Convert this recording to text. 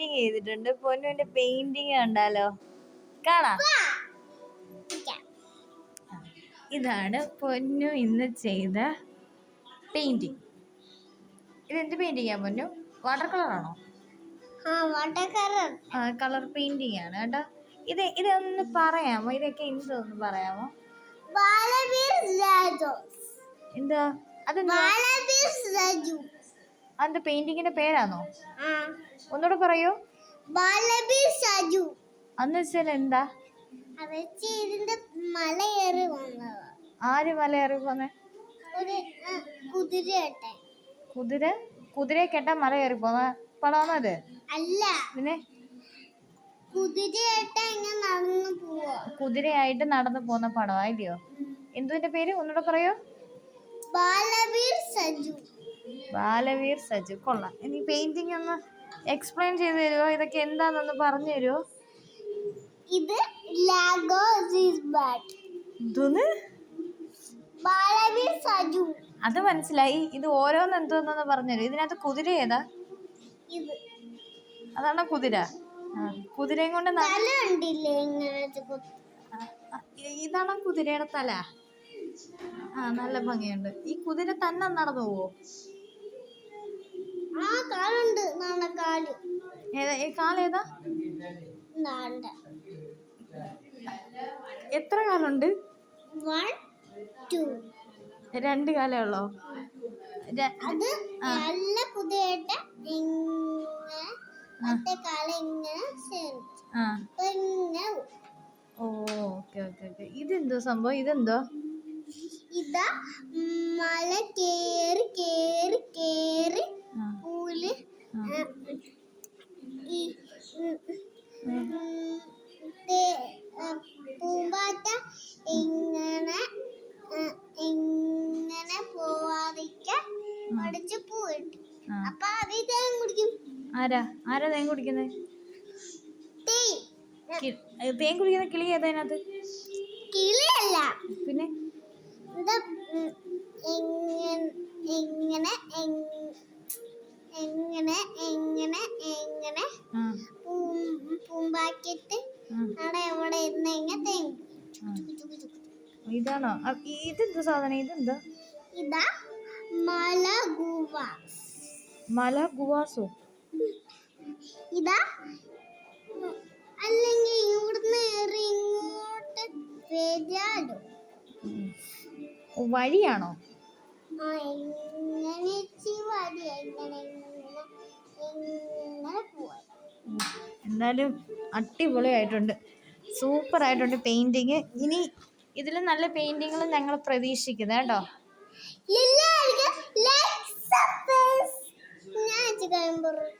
Painting ചെയ്തിട്ടുണ്ട്. പൊന്നുവിന്റെ painting കണ്ടാലോ, കാണാം. ഇതാണ് പൊന്നു ഇന്ന് ചെയ്ത പെയിന്റിങ്. ഇതെന്ത് പെയിന്റിങ്ങാ പൊന്നു? വാട്ടർ കളറാണോ? കളർ പെയിന്റിങ് ആണ് കേട്ടോ. ഇതൊന്ന് പറയാമോ? ഇതൊക്കെ എന്തോന്ന് പറയാമോ? എന്താ അതെന്താ? അതെന്താ പെയിന്റിങ്ങിന്റെ പേരാണോ? ഒന്നുകൂടെ പറയൂ. അന്ന് വെച്ചാൽ എന്താ? ആര് മലയേറി പോന്നെ? കുതിരയെ കേട്ടാ മല കയറി പോന്ന പടമാണോ അത്? അല്ല, പിന്നെ കുതിരയായിട്ട് നടന്നു പോകുന്ന പടമായില്ലയോ? എന്തുവിന്റെ പേര് ഒന്നുകൂടെ പറയോ? ബാലവീർ സജു. കൊള്ളാം. ഇനി പെയിന്റിംഗ് ഒന്ന് എക്സ്പ്ലെയിൻ ചെയ്ത് തരുമോ? ഇതൊക്കെ എന്താണെന്നൊന്ന് പറഞ്ഞു തരുമോ? ഇത് അത് മനസ്സിലായി. ഇത് ഓരോന്ന് എന്തോന്നു പറഞ്ഞു തരും. ഇതിനകത്ത് കുതിര ഏതാ? അതാണോ കുതിര? കുതിരയും കൊണ്ട് ഇതാണോ കുതിരയുടെ തല? നല്ല ഭംഗിയുണ്ട്. ഈ കുതിര തന്നെ നടന്നു പോവോ? കാലേതാ? എത്ര കാലുണ്ട്? 2 കാലേ ഉള്ളോ? ഓക്കെ. ഇതെന്തോ സംഭവം? ഇതെന്തോ? ഇതാ മല കേറി കേറി കേറി പൂല് പൂമ്പാറ്റ ഇങ്ങനെ പോവാതിരിക്കാൻ പഠിച്ച് പൂവിട്ടു. അപ്പൊ അത് തേൻ കുടിക്കും. ആരാ തേൻ കുടിക്കുന്നത്? തേൻ കുടിക്കുന്ന കിളി ഏതാ അതിനകത്ത്? കിളിയല്ല, പിന്നെ പൂമ്പാക്കിട്ട് അവിടെ തേൻ. ഇതാണോ? ഇതെന്താ സാധനം? ഇതെന്താ? ഇതാ മലഗുവാസോ? ഇതാ അല്ലെങ്കിൽ ഇവിടുന്ന് ഇങ്ങോട്ട് വരാലോ. വഴിയാണോ? എന്തായാലും അടിപൊളിയായിട്ടുണ്ട്. സൂപ്പർ ആയിട്ടുണ്ട് പെയിന്റിങ്. ഇനി ഇതിലും നല്ല പെയിന്റിങ്ങുകൾ ഞങ്ങൾ പ്രതീക്ഷിക്കുന്നത് കേട്ടോ.